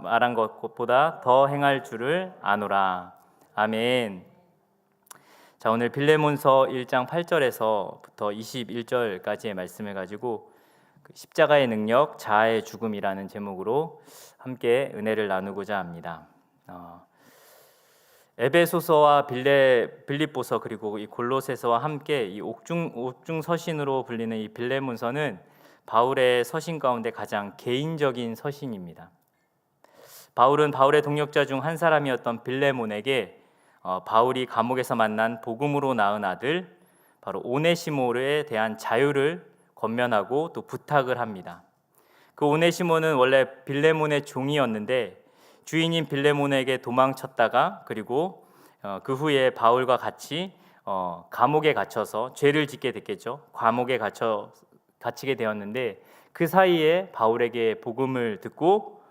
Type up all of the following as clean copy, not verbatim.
말한 것보다 더 행할 줄을 아노라. 아멘. 자, 오늘 빌레몬서 1장 8절에서부터 21절까지의 말씀을 가지고 십자가의 능력, 자아의 죽음이라는 제목으로 함께 은혜를 나누고자 합니다. 에베소서와 빌립보서 그리고 이 골로새서와 함께 이 옥중 서신으로 불리는 이 빌레몬서는 바울의 서신 가운데 가장 개인적인 서신입니다. 바울은 바울의 동역자 중 한 사람이었던 빌레몬에게 바울이 감옥에서 만난 복음으로 낳은 아들 바로 오네시모에 대한 자유를 권면하고 또 부탁을 합니다. 그 오네시모는 원래 빌레몬의 종이었는데 주인인 빌레몬에게 도망쳤다가 그리고 그 후에 바울과 같이 감옥에 갇혀서 죄를 짓게 됐겠죠. 감옥에 갇히게 되었는데 그 사이에 바울에게 복음을 듣고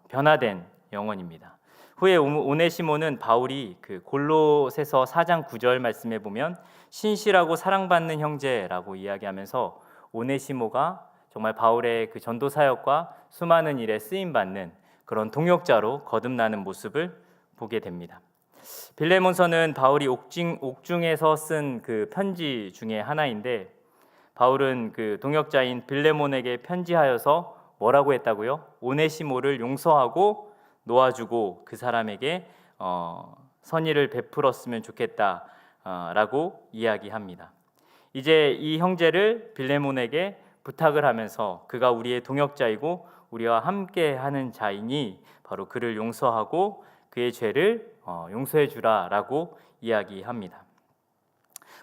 변화된 영혼입니다. 후에 오네시모는 바울이 그 골로새서 4장 9절 말씀에 보면 신실하고 사랑받는 형제라고 이야기하면서 오네시모가 정말 바울의 그 전도 사역과 수많은 일에 쓰임 받는 그런 동역자로 거듭나는 모습을 보게 됩니다. 빌레몬서는 바울이 옥중에서 쓴 그 편지 중에 하나인데 바울은 그 동역자인 빌레몬에게 편지하여서 뭐라고 했다고요? 오네시모를 용서하고 놓아주고 그 사람에게 선의를 베풀었으면 좋겠다라고 이야기합니다. 이제 이 형제를 빌레몬에게 부탁을 하면서 그가 우리의 동역자이고 우리와 함께하는 자이니 바로 그를 용서하고 그의 죄를 용서해 주라라고 이야기합니다.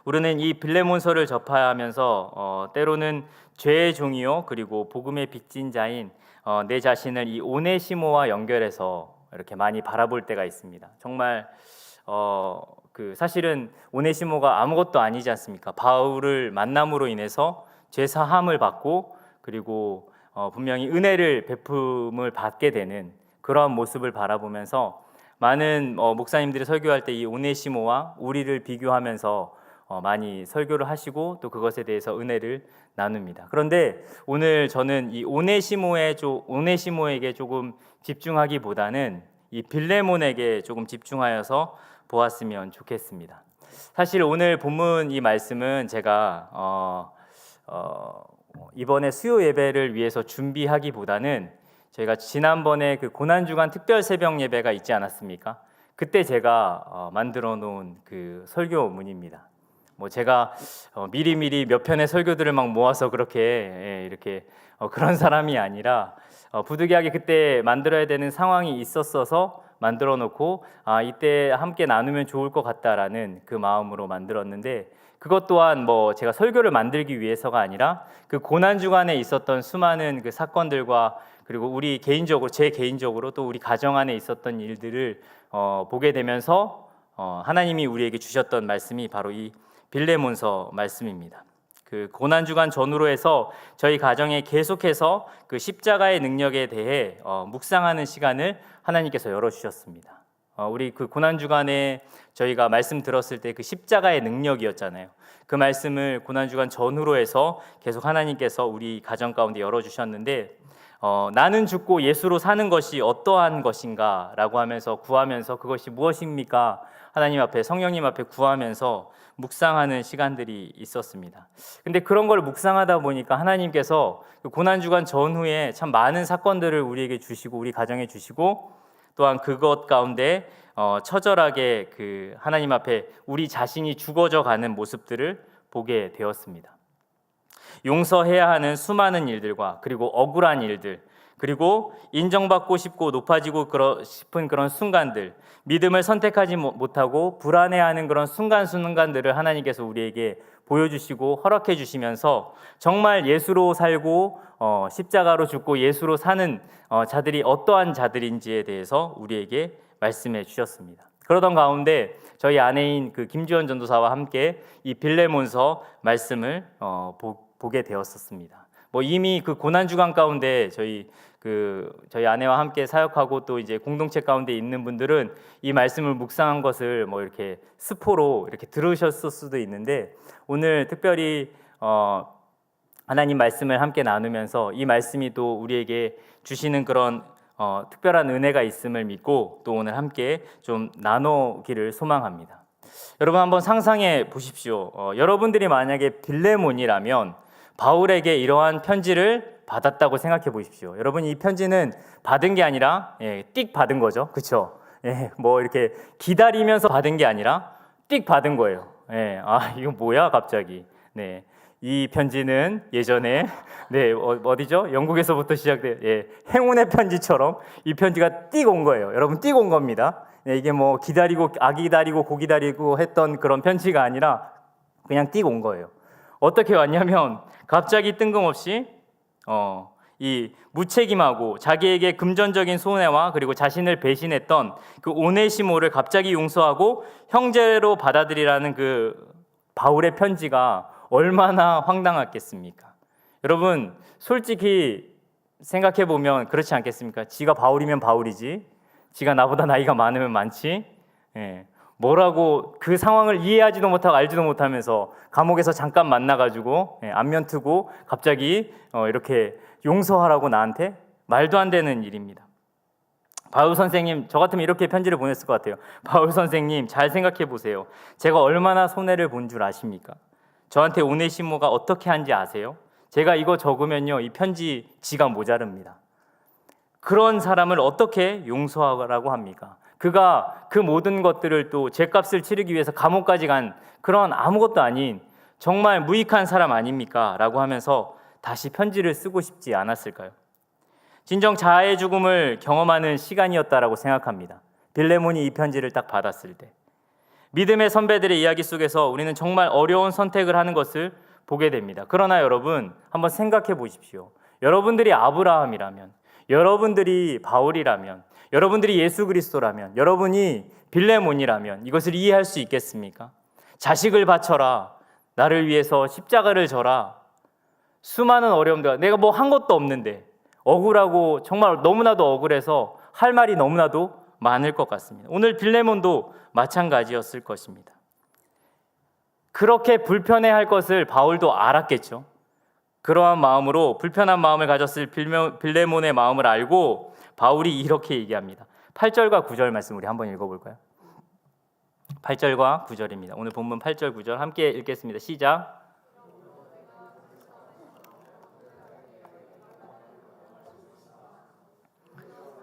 우리는 이 빌레몬서를 접하면서 때로는 죄의 종이요 그리고 복음의 빚진 자인 내 자신을 이 오네시모와 연결해서 이렇게 많이 바라볼 때가 있습니다. 정말 사실은 오네시모가 아무것도 아니지 않습니까? 바울을 만남으로 인해서 죄 사함을 받고 그리고 분명히 은혜를 베품을 받게 되는 그러한 모습을 바라보면서 많은 목사님들이 설교할 때 이 오네시모와 우리를 비교하면서 많이 설교를 하시고 또 그것에 대해서 은혜를 나눕니다. 그런데 오늘 저는 이 오네시모에게 조금 집중하기보다는 이 빌레몬에게 조금 집중하여서 보았으면 좋겠습니다. 사실 오늘 본문 이 말씀은 제가 이번에 수요 예배를 위해서 준비하기보다는 저희가 지난번에 그 고난주간 특별 새벽 예배가 있지 않았습니까? 그때 제가 만들어 놓은 그 설교문입니다. 제가 미리미리 몇 편의 설교들을 막 모아서 그렇게 이렇게 그런 사람이 아니라 부득이하게 그때 만들어야 되는 상황이 있었어서 만들어 놓고 이때 함께 나누면 좋을 것 같다라는 그 마음으로 만들었는데 그것 또한 제가 설교를 만들기 위해서가 아니라 그 고난주간에 있었던 수많은 그 사건들과 그리고 우리 개인적으로 제 개인적으로 또 우리 가정 안에 있었던 일들을 보게 되면서 하나님이 우리에게 주셨던 말씀이 바로 이 빌레몬서 말씀입니다. 그 고난주간 전후로 해서 저희 가정에 계속해서 그 십자가의 능력에 대해 묵상하는 시간을 하나님께서 열어주셨습니다. 우리 그 고난주간에 저희가 말씀 들었을 때 그 십자가의 능력이었잖아요. 그 말씀을 고난주간 전후로 해서 계속 하나님께서 우리 가정 가운데 열어주셨는데 나는 죽고 예수로 사는 것이 어떠한 것인가 라고 하면서 구하면서 그것이 무엇입니까? 하나님 앞에 성령님 앞에 구하면서 묵상하는 시간들이 있었습니다. 근데 그런 걸 묵상하다 보니까 하나님께서 그 고난주간 전후에 참 많은 사건들을 우리에게 주시고 우리 가정에 주시고 또한 그것 가운데 처절하게 그 하나님 앞에 우리 자신이 죽어져 가는 모습들을 보게 되었습니다. 용서해야 하는 수많은 일들과 그리고 억울한 일들 그리고 인정받고 싶고 높아지고 싶은 그런 순간들 믿음을 선택하지 못하고 불안해하는 그런 순간들을 하나님께서 우리에게 보여주시고 허락해 주시면서 정말 예수로 살고 십자가로 죽고 예수로 사는 자들이 어떠한 자들인지에 대해서 우리에게 말씀해 주셨습니다. 그러던 가운데 저희 아내인 그 김지원 전도사와 함께 이 빌레몬서 말씀을 보게 되었었습니다. 이미 그 고난주간 가운데 저희 아내와 함께 사역하고 또 이제 공동체 가운데 있는 분들은 이 말씀을 묵상한 것을 이렇게 스포로 이렇게 들으셨을 수도 있는데 오늘 특별히 하나님 말씀을 함께 나누면서 이 말씀이 또 우리에게 주시는 그런 특별한 은혜가 있음을 믿고 또 오늘 함께 좀 나누기를 소망합니다. 여러분 한번 상상해 보십시오. 여러분들이 만약에 빌레몬이라면 바울에게 이러한 편지를 받았다고 생각해 보십시오. 여러분 이 편지는 받은 게 아니라 띡 받은 거죠, 그렇죠? 뭐 이렇게 기다리면서 받은 게 아니라 띡 받은 거예요. 이거 뭐야 갑자기? 네, 이 편지는 예전에 어디죠? 영국에서부터 시작된 행운의 편지처럼 이 편지가 띡 온 거예요. 여러분 띡 온 겁니다. 이게 뭐 기다리고 아기 기다리고 고 기다리고 했던 그런 편지가 아니라 그냥 띡 온 거예요. 어떻게 왔냐면 갑자기 뜬금없이 이 무책임하고 자기에게 금전적인 손해와 그리고 자신을 배신했던 그 오네시모를 갑자기 용서하고 형제로 받아들이라는 그 바울의 편지가 얼마나 황당했겠습니까? 여러분 솔직히 생각해 보면 그렇지 않겠습니까? 지가 바울이면 바울이지, 지가 나보다 나이가 많으면 많지. 뭐라고 그 상황을 이해하지도 못하고 알지도 못하면서 감옥에서 잠깐 만나가지고 안면 트고 갑자기 이렇게 용서하라고 나한테? 말도 안 되는 일입니다. 바울 선생님, 저 같으면 이렇게 편지를 보냈을 것 같아요. 바울 선생님, 잘 생각해 보세요. 제가 얼마나 손해를 본 줄 아십니까? 저한테 오네시모가 어떻게 한지 아세요? 제가 이거 적으면요, 이 편지 지가 모자릅니다. 그런 사람을 어떻게 용서하라고 합니까? 그가 그 모든 것들을 또 죗값을 치르기 위해서 감옥까지 간 그런 아무것도 아닌 정말 무익한 사람 아닙니까? 라고 하면서 다시 편지를 쓰고 싶지 않았을까요? 진정 자아의 죽음을 경험하는 시간이었다라고 생각합니다. 빌레몬이 이 편지를 딱 받았을 때 믿음의 선배들의 이야기 속에서 우리는 정말 어려운 선택을 하는 것을 보게 됩니다. 그러나 여러분 한번 생각해 보십시오. 여러분들이 아브라함이라면, 여러분들이 바울이라면, 여러분들이 예수 그리스도라면, 여러분이 빌레몬이라면 이것을 이해할 수 있겠습니까? 자식을 바쳐라, 나를 위해서 십자가를 져라, 수많은 어려움들, 내가 뭐 한 것도 없는데 억울하고 정말 너무나도 억울해서 할 말이 너무나도 많을 것 같습니다. 오늘 빌레몬도 마찬가지였을 것입니다. 그렇게 불편해할 것을 바울도 알았겠죠. 그러한 마음으로 불편한 마음을 가졌을 빌레몬의 마음을 알고 바울이 이렇게 얘기합니다. 8절과 9절 말씀 우리 한번 읽어볼까요? 8절과 9절입니다. 오늘 본문 8절 9절 함께 읽겠습니다. 시작.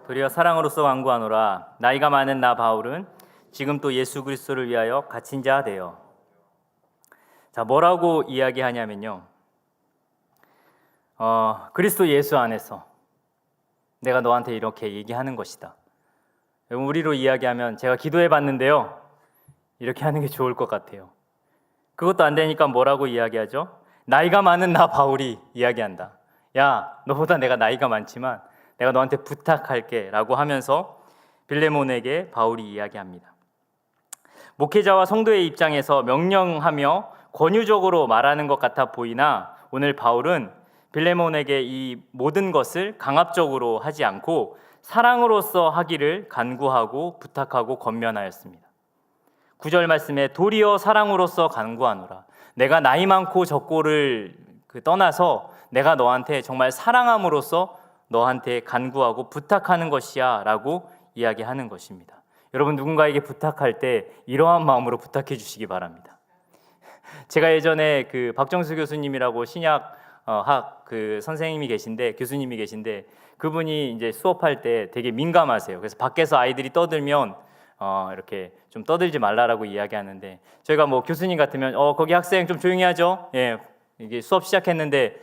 도리어 사랑으로서 간구하노라. 나이가 많은 나 바울은 지금 또 예수 그리스도를 위하여 갇힌 자 되어. 자, 뭐라고 이야기하냐면요, 그리스도 예수 안에서 내가 너한테 이렇게 얘기하는 것이다. 우리로 이야기하면 제가 기도해 봤는데요, 이렇게 하는 게 좋을 것 같아요. 그것도 안 되니까 뭐라고 이야기하죠? 나이가 많은 나 바울이 이야기한다. 야, 너보다 내가 나이가 많지만 내가 너한테 부탁할게 라고 하면서 빌레몬에게 바울이 이야기합니다. 목회자와 성도의 입장에서 명령하며 권유적으로 말하는 것 같아 보이나 오늘 바울은 빌레몬에게 이 모든 것을 강압적으로 하지 않고 사랑으로서 하기를 간구하고 부탁하고 권면하였습니다. 9절 말씀에 도리어 사랑으로서 간구하노라. 내가 나이 많고 적고를 떠나서 내가 너한테 정말 사랑함으로써 너한테 간구하고 부탁하는 것이야 라고 이야기하는 것입니다. 여러분 누군가에게 부탁할 때 이러한 마음으로 부탁해 주시기 바랍니다. 제가 예전에 그 박정수 교수님이라고 신약학 그 선생님이 계신데, 교수님이 계신데, 그분이 이제 수업할 때 되게 민감하세요. 그래서 밖에서 아이들이 떠들면 이렇게 좀 떠들지 말라라고 이야기하는데, 저희가 뭐 교수님 같으면 거기 학생 좀 조용히 하죠. 이게 수업 시작했는데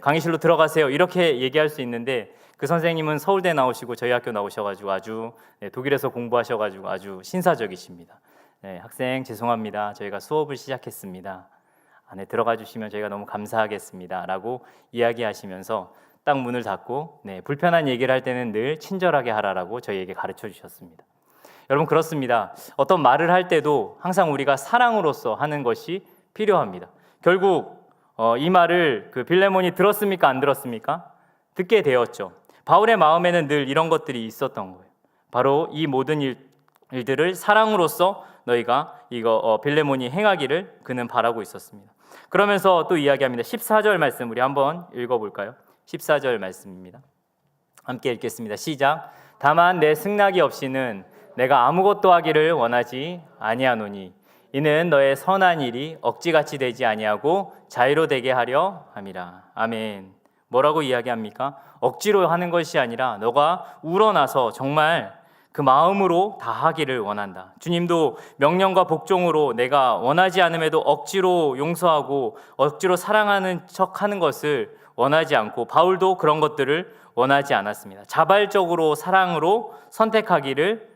강의실로 들어가세요. 이렇게 얘기할 수 있는데, 그 선생님은 서울대 나오시고 저희 학교 나오셔가지고 아주 독일에서 공부하셔가지고 아주 신사적이십니다. 학생 죄송합니다. 저희가 수업을 시작했습니다. 안에 들어가 주시면 저희가 너무 감사하겠습니다. 라고 이야기하시면서 딱 문을 닫고 불편한 얘기를 할 때는 늘 친절하게 하라라고 저희에게 가르쳐 주셨습니다. 여러분 그렇습니다. 어떤 말을 할 때도 항상 우리가 사랑으로서 하는 것이 필요합니다. 결국 이 말을 그 빌레몬이 들었습니까? 안 들었습니까? 듣게 되었죠. 바울의 마음에는 늘 이런 것들이 있었던 거예요. 바로 이 모든 일들을 사랑으로서 너희가 이거 빌레몬이 행하기를 그는 바라고 있었습니다. 그러면서 또 이야기합니다. 14절 말씀 우리 한번 읽어볼까요? 14절 말씀입니다. 함께 읽겠습니다. 시작. 다만 내 승낙이 없이는 내가 아무것도 하기를 원하지 아니하노니 이는 너의 선한 일이 억지같이 되지 아니하고 자유로 되게 하려 함이라. 아멘. 뭐라고 이야기합니까? 억지로 하는 것이 아니라 너가 우러나서 정말 그 마음으로 다 하기를 원한다. 주님도 명령과 복종으로 내가 원하지 않음에도 억지로 용서하고 억지로 사랑하는 척하는 것을 원하지 않고, 바울도 그런 것들을 원하지 않았습니다. 자발적으로 사랑으로 선택하기를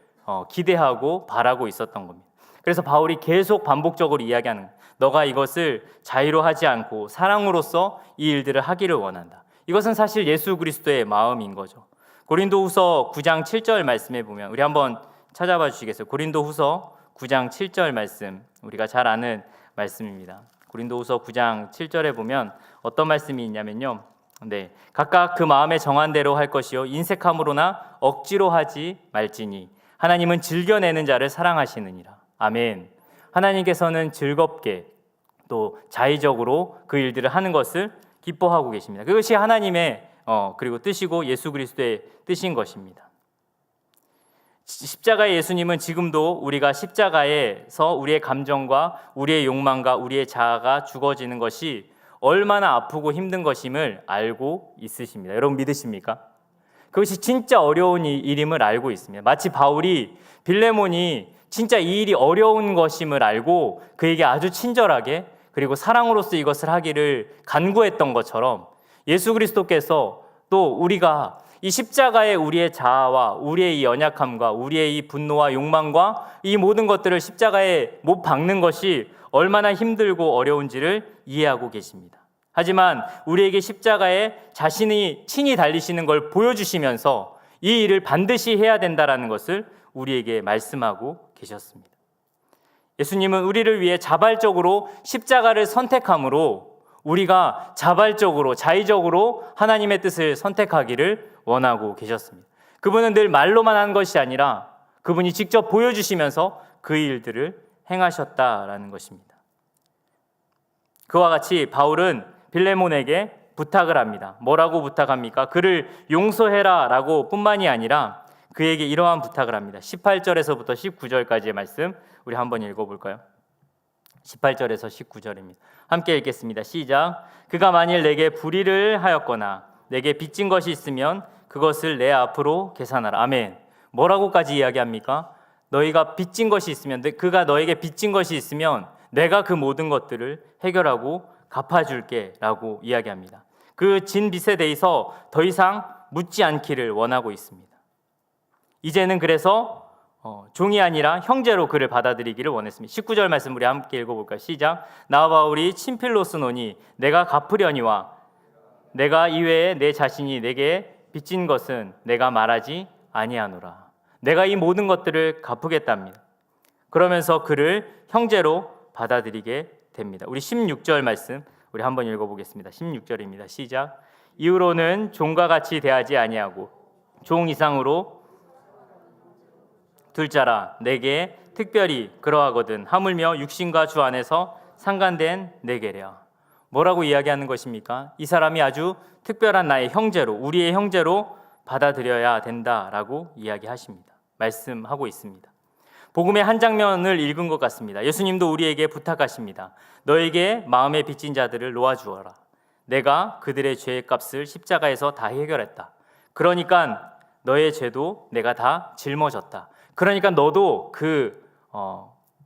기대하고 바라고 있었던 겁니다. 그래서 바울이 계속 반복적으로 이야기하는 거예요. 너가 이것을 자유로 하지 않고 사랑으로서 이 일들을 하기를 원한다. 이것은 사실 예수 그리스도의 마음인 거죠. 고린도후서 9장 7절 말씀에 보면, 우리 한번 찾아봐 주시겠어요? 고린도후서 9장 7절 말씀, 우리가 잘 아는 말씀입니다. 고린도후서 9장 7절에 보면 어떤 말씀이 있냐면요, 각각 그 마음에 정한 대로 할 것이요 인색함으로나 억지로 하지 말지니 하나님은 즐겨내는 자를 사랑하시느니라. 아멘. 하나님께서는 즐겁게 또 자의적으로 그 일들을 하는 것을 기뻐하고 계십니다. 그것이 하나님의 그리고 뜻이고 예수 그리스도의 뜻인 것입니다. 십자가의 예수님은 지금도 우리가 십자가에서 우리의 감정과 우리의 욕망과 우리의 자아가 죽어지는 것이 얼마나 아프고 힘든 것임을 알고 있으십니다. 여러분 믿으십니까? 그것이 진짜 어려운 일임을 알고 있습니다. 마치 바울이 빌레몬이 진짜 이 일이 어려운 것임을 알고 그에게 아주 친절하게 그리고 사랑으로서 이것을 하기를 간구했던 것처럼, 예수 그리스도께서 또 우리가 이 십자가에 우리의 자아와 우리의 이 연약함과 우리의 이 분노와 욕망과 이 모든 것들을 십자가에 못 박는 것이 얼마나 힘들고 어려운지를 이해하고 계십니다. 하지만 우리에게 십자가에 자신이 친히 달리시는 걸 보여주시면서 이 일을 반드시 해야 된다라는 것을 우리에게 말씀하고 계셨습니다. 예수님은 우리를 위해 자발적으로 십자가를 선택함으로 우리가 자발적으로 자의적으로 하나님의 뜻을 선택하기를 원하고 계셨습니다. 그분은 늘 말로만 한 것이 아니라 그분이 직접 보여주시면서 그 일들을 행하셨다라는 것입니다. 그와 같이 바울은 빌레몬에게 부탁을 합니다. 뭐라고 부탁합니까? 그를 용서해라 라고 뿐만이 아니라 그에게 이러한 부탁을 합니다. 18절에서부터 19절까지의 말씀 우리 한번 읽어볼까요? 18절에서 19절입니다. 함께 읽겠습니다. 시작. 그가 만일 내게 불의를 하였거나 내게 빚진 것이 있으면 그것을 내 앞으로 계산하라. 아멘. 뭐라고까지 이야기합니까? 너희가 빚진 것이 있으면, 그가 너에게 빚진 것이 있으면 내가 그 모든 것들을 해결하고 갚아줄게 라고 이야기합니다. 그 진 빚에 대해서 더 이상 묻지 않기를 원하고 있습니다. 이제는 그래서 종이 아니라 형제로 그를 받아들이기를 원했습니다. 19절 말씀 우리 함께 읽어볼까요? 시작. 나와 바울이 친필로 쓰노니 내가 갚으려니와 내가 이외에 내 자신이 내게 빚진 것은 내가 말하지 아니하노라. 내가 이 모든 것들을 갚으겠답니다. 그러면서 그를 형제로 받아들이게 됩니다. 우리 16절 말씀 우리 한번 읽어보겠습니다. 16절입니다. 시작. 이후로는 종과 같이 대하지 아니하고 종 이상으로 둘 자라 내게 특별히 그러하거든 하물며 육신과 주 안에서 상간된 내게랴. 뭐라고 이야기하는 것입니까? 이 사람이 아주 특별한 나의 형제로, 우리의 형제로 받아들여야 된다라고 이야기하십니다. 말씀하고 있습니다. 복음의 한 장면을 읽은 것 같습니다. 예수님도 우리에게 부탁하십니다. 너에게 마음에 빚진 자들을 놓아주어라. 내가 그들의 죄의 값을 십자가에서 다 해결했다. 그러니까 너의 죄도 내가 다 짊어졌다. 그러니까 너도 그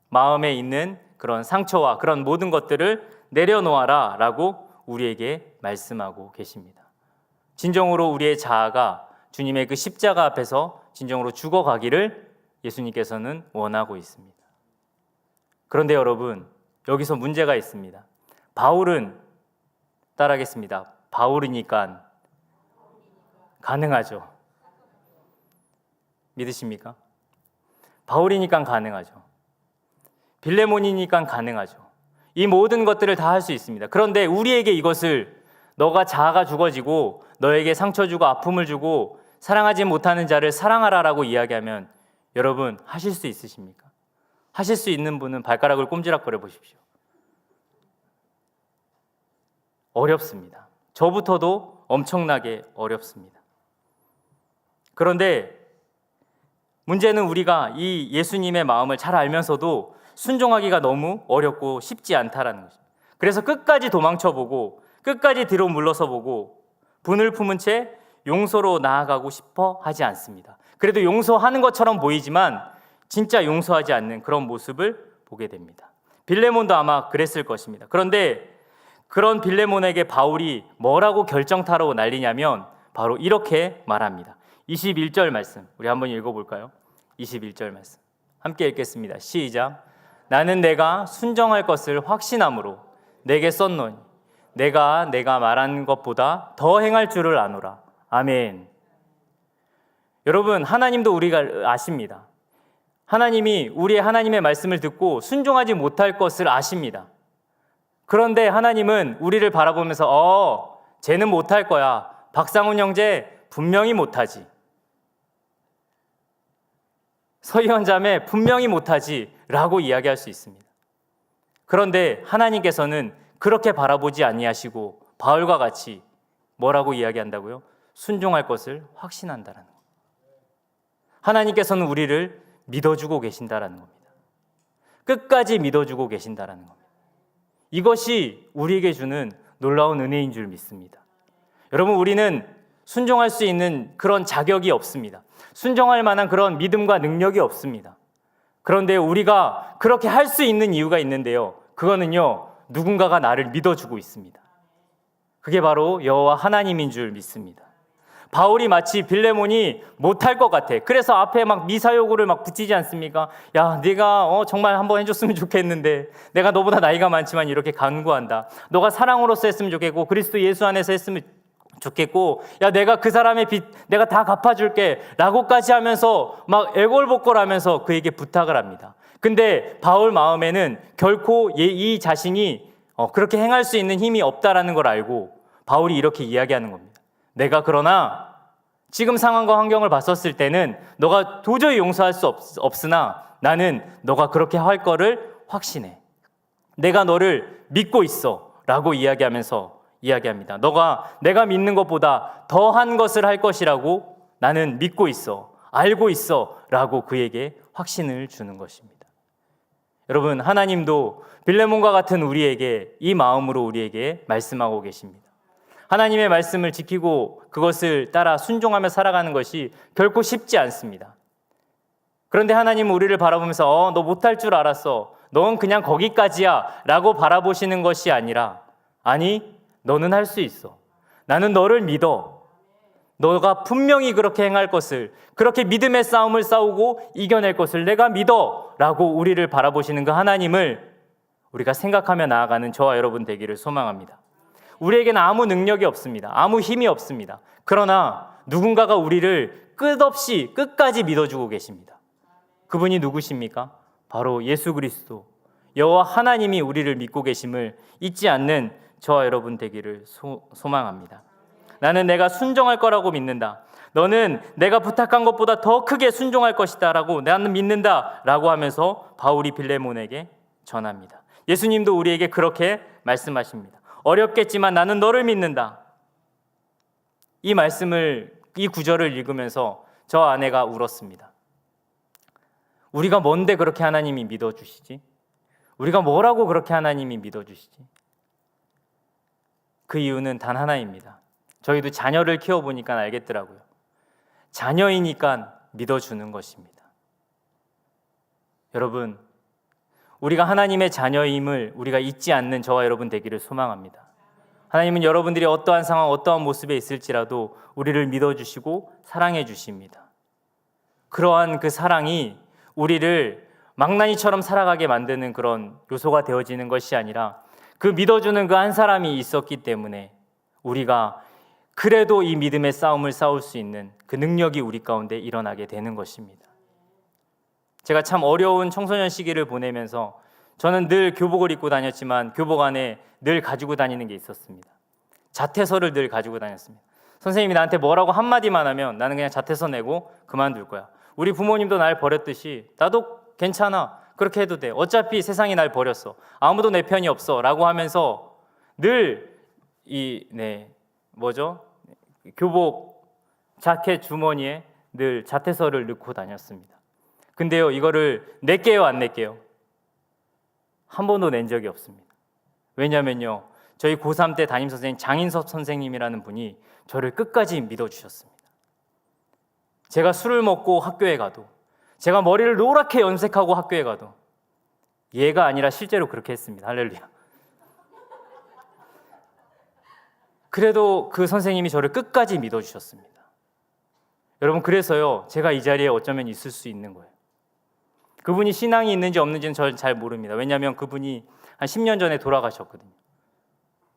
마음에 있는 그런 상처와 그런 모든 것들을 내려놓아라 라고 우리에게 말씀하고 계십니다. 진정으로 우리의 자아가 주님의 그 십자가 앞에서 진정으로 죽어가기를 예수님께서는 원하고 있습니다. 그런데 여러분, 여기서 문제가 있습니다. 바울은, 따라하겠습니다. 바울이니까 가능하죠. 믿으십니까? 바울이니까 가능하죠. 빌레몬이니까 가능하죠. 이 모든 것들을 다 할 수 있습니다. 그런데 우리에게 이것을, 너가 자아가 죽어지고 너에게 상처 주고 아픔을 주고 사랑하지 못하는 자를 사랑하라라고 이야기하면 여러분 하실 수 있으십니까? 하실 수 있는 분은 발가락을 꼼지락거려 보십시오. 어렵습니다. 저부터도 엄청나게 어렵습니다. 그런데 문제는 우리가 이 예수님의 마음을 잘 알면서도 순종하기가 너무 어렵고 쉽지 않다라는 거죠. 그래서 끝까지 도망쳐보고 끝까지 뒤로 물러서보고 분을 품은 채 용서로 나아가고 싶어 하지 않습니다. 그래도 용서하는 것처럼 보이지만 진짜 용서하지 않는 그런 모습을 보게 됩니다. 빌레몬도 아마 그랬을 것입니다. 그런데 그런 빌레몬에게 바울이 뭐라고 결정타로 날리냐면 바로 이렇게 말합니다. 21절 말씀 우리 한번 읽어볼까요? 21절 말씀 함께 읽겠습니다. 시작. 나는 내가 순종할 것을 확신함으로 내게 썼노니 내가 말한 것보다 더 행할 줄을 아노라. 아멘. 여러분, 하나님도 우리가 아십니다. 하나님이 우리의 하나님의 말씀을 듣고 순종하지 못할 것을 아십니다. 그런데 하나님은 우리를 바라보면서 쟤는 못할 거야. 박상훈 형제 분명히 못하지. 서희원 자매 분명히 못하지 라고 이야기할 수 있습니다. 그런데 하나님께서는 그렇게 바라보지 아니하시고 바울과 같이 뭐라고 이야기한다고요? 순종할 것을 확신한다라는 겁니다. 하나님께서는 우리를 믿어주고 계신다라는 겁니다. 끝까지 믿어주고 계신다라는 겁니다. 이것이 우리에게 주는 놀라운 은혜인 줄 믿습니다. 여러분, 우리는 순종할 수 있는 그런 자격이 없습니다. 순종할 만한 그런 믿음과 능력이 없습니다. 그런데 우리가 그렇게 할 수 있는 이유가 있는데요. 그거는요, 누군가가 나를 믿어주고 있습니다. 그게 바로 여호와 하나님인 줄 믿습니다. 바울이 마치 빌레몬이 못할 것 같아. 그래서 앞에 막 미사여구를 막 붙이지 않습니까? 야, 네가 정말 한번 해줬으면 좋겠는데 내가 너보다 나이가 많지만 이렇게 간구한다. 너가 사랑으로서 했으면 좋겠고 그리스도 예수 안에서 했으면 좋겠고, 야, 내가 그 사람의 빚 내가 다 갚아줄게 라고까지 하면서 막 애걸복걸하면서 그에게 부탁을 합니다. 근데 바울 마음에는 결코 이 자신이 그렇게 행할 수 있는 힘이 없다라는 걸 알고 바울이 이렇게 이야기하는 겁니다. 내가 그러나 지금 상황과 환경을 봤었을 때는 너가 도저히 용서할 수 없으나 나는 너가 그렇게 할 거를 확신해. 내가 너를 믿고 있어 라고 이야기합니다. 내가 믿는 것보다 더한 것을 할 것이라고 나는 믿고 있어, 알고 있어 라고 그에게 확신을 주는 것입니다. 여러분, 하나님도 빌레몬과 같은 우리에게 이 마음으로 우리에게 말씀하고 계십니다. 하나님의 말씀을 지키고 그것을 따라 순종하며 살아가는 것이 결코 쉽지 않습니다. 그런데 하나님은 우리를 바라보면서 너 못할 줄 알았어, 넌 그냥 거기까지야 라고 바라보시는 것이 아니라, 아니, 너는 할 수 있어. 나는 너를 믿어. 너가 분명히 그렇게 행할 것을, 그렇게 믿음의 싸움을 싸우고 이겨낼 것을 내가 믿어 라고 우리를 바라보시는 그 하나님을 우리가 생각하며 나아가는 저와 여러분 되기를 소망합니다. 우리에게는 아무 능력이 없습니다. 아무 힘이 없습니다. 그러나 누군가가 우리를 끝없이 끝까지 믿어주고 계십니다. 그분이 누구십니까? 바로 예수 그리스도, 여호와 하나님이 우리를 믿고 계심을 잊지 않는 저와 여러분 되기를 소망합니다. 나는 내가 순종할 거라고 믿는다. 너는 내가 부탁한 것보다 더 크게 순종할 것이다 라고 나는 믿는다 라고 하면서 바울이 빌레몬에게 전합니다. 예수님도 우리에게 그렇게 말씀하십니다. 어렵겠지만 나는 너를 믿는다. 이 구절을 읽으면서 저 아내가 울었습니다. 우리가 뭔데 그렇게 하나님이 믿어주시지? 우리가 뭐라고 그렇게 하나님이 믿어주시지? 그 이유는 단 하나입니다. 저희도 자녀를 키워보니까 알겠더라고요. 자녀이니까 믿어주는 것입니다. 여러분, 우리가 하나님의 자녀임을 우리가 잊지 않는 저와 여러분 되기를 소망합니다. 하나님은 여러분들이 어떠한 상황, 어떠한 모습에 있을지라도 우리를 믿어주시고 사랑해 주십니다. 그러한 그 사랑이 우리를 망나니처럼 살아가게 만드는 그런 요소가 되어지는 것이 아니라 그 믿어주는 그 한 사람이 있었기 때문에 우리가 그래도 이 믿음의 싸움을 싸울 수 있는 그 능력이 우리 가운데 일어나게 되는 것입니다. 제가 참 어려운 청소년 시기를 보내면서 저는 늘 교복을 입고 다녔지만 교복 안에 늘 가지고 다니는 게 있었습니다. 자퇴서를 늘 가지고 다녔습니다. 선생님이 나한테 뭐라고 한마디만 하면 나는 그냥 자퇴서 내고 그만둘 거야. 우리 부모님도 날 버렸듯이 나도 괜찮아, 그렇게 해도 돼, 어차피 세상이 날 버렸어, 아무도 내 편이 없어 라고 하면서 늘 교복 자켓 주머니에 늘 자퇴서를 넣고 다녔습니다. 근데요, 이거를 낼게요, 안 낼게요? 한 번도 낸 적이 없습니다. 왜냐면요, 저희 고3 때 담임선생님 장인섭 선생님이라는 분이 저를 끝까지 믿어주셨습니다. 제가 술을 먹고 학교에 가도, 제가 머리를 노랗게 염색하고 학교에 가도 얘가 아니라 실제로 그렇게 했습니다. 할렐루야. 그래도 그 선생님이 저를 끝까지 믿어주셨습니다. 여러분, 그래서요, 제가 이 자리에 어쩌면 있을 수 있는 거예요. 그분이 신앙이 있는지 없는지는 저는 잘 모릅니다. 왜냐하면 그분이 한 10년 전에 돌아가셨거든요.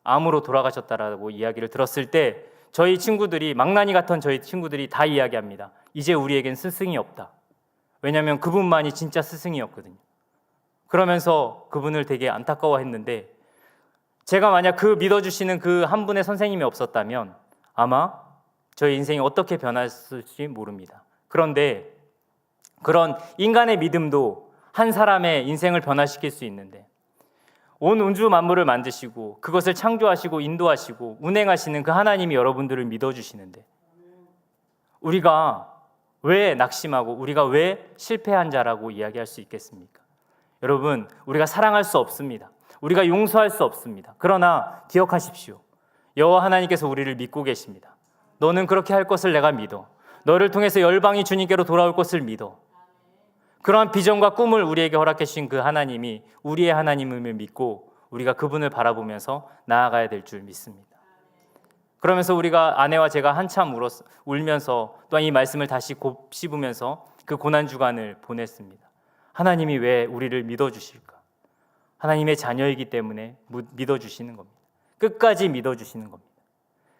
암으로 돌아가셨다라고 이야기를 들었을 때 저희 친구들이, 망나니 같은 저희 친구들이 다 이야기합니다. 이제 우리에겐 스승이 없다. 왜냐하면 그분만이 진짜 스승이었거든요. 그러면서 그분을 되게 안타까워했는데, 제가 만약 그 믿어주시는 그 한 분의 선생님이 없었다면 아마 저희 인생이 어떻게 변했을지 모릅니다. 그런데 그런 인간의 믿음도 한 사람의 인생을 변화시킬 수 있는데, 온 우주 만물을 만드시고 그것을 창조하시고 인도하시고 운행하시는 그 하나님이 여러분들을 믿어주시는데, 우리가 왜 낙심하고 우리가 왜 실패한 자라고 이야기할 수 있겠습니까? 여러분, 우리가 사랑할 수 없습니다. 우리가 용서할 수 없습니다. 그러나 기억하십시오. 여호와 하나님께서 우리를 믿고 계십니다. 너는 그렇게 할 것을 내가 믿어. 너를 통해서 열방이 주님께로 돌아올 것을 믿어. 그러한 비전과 꿈을 우리에게 허락해 주신 그 하나님이 우리의 하나님을 믿고 우리가 그분을 바라보면서 나아가야 될 줄 믿습니다. 그러면서 우리가 아내와 제가 한참 울면서 또한 이 말씀을 다시 곱씹으면서 그 고난주간을 보냈습니다. 하나님이 왜 우리를 믿어주실까? 하나님의 자녀이기 때문에 믿어주시는 겁니다. 끝까지 믿어주시는 겁니다.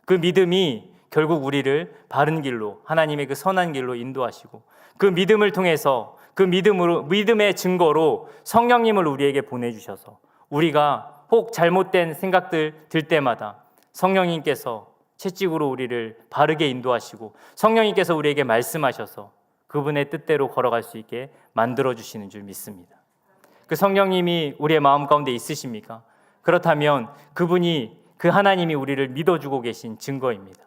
그 믿음이 결국 우리를 바른 길로, 하나님의 그 선한 길로 인도하시고, 그 믿음을 통해서, 그 믿음의 증거로 성령님을 우리에게 보내주셔서 우리가 혹 잘못된 생각들 들 때마다 성령님께서 채찍으로 우리를 바르게 인도하시고 성령님께서 우리에게 말씀하셔서 그분의 뜻대로 걸어갈 수 있게 만들어주시는 줄 믿습니다. 그 성령님이 우리의 마음 가운데 있으십니까? 그렇다면 그분이, 그 하나님이 우리를 믿어주고 계신 증거입니다.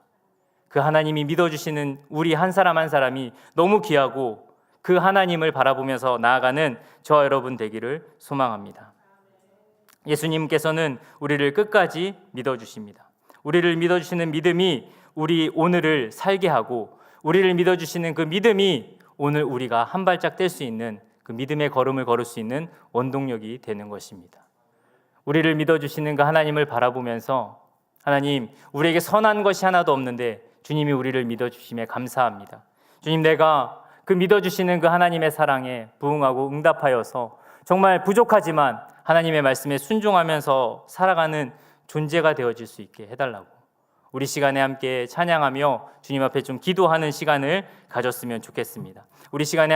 그 하나님이 믿어주시는 우리 한 사람 한 사람이 너무 귀하고 그 하나님을 바라보면서 나아가는 저와 여러분 되기를 소망합니다. 예수님께서는 우리를 끝까지 믿어주십니다. 우리를 믿어주시는 믿음이 우리 오늘을 살게 하고, 우리를 믿어주시는 그 믿음이 오늘 우리가 한 발짝 뗄 수 있는 그 믿음의 걸음을 걸을 수 있는 원동력이 되는 것입니다. 우리를 믿어주시는 그 하나님을 바라보면서, 하나님, 우리에게 선한 것이 하나도 없는데 주님이 우리를 믿어주심에 감사합니다. 주님, 내가 그 믿어주시는 그 하나님의 사랑에 부응하고 응답하여서 정말 부족하지만 하나님의 말씀에 순종하면서 살아가는 존재가 되어질 수 있게 해달라고, 우리 시간에 함께 찬양하며 주님 앞에 좀 기도하는 시간을 가졌으면 좋겠습니다. 우리 시간에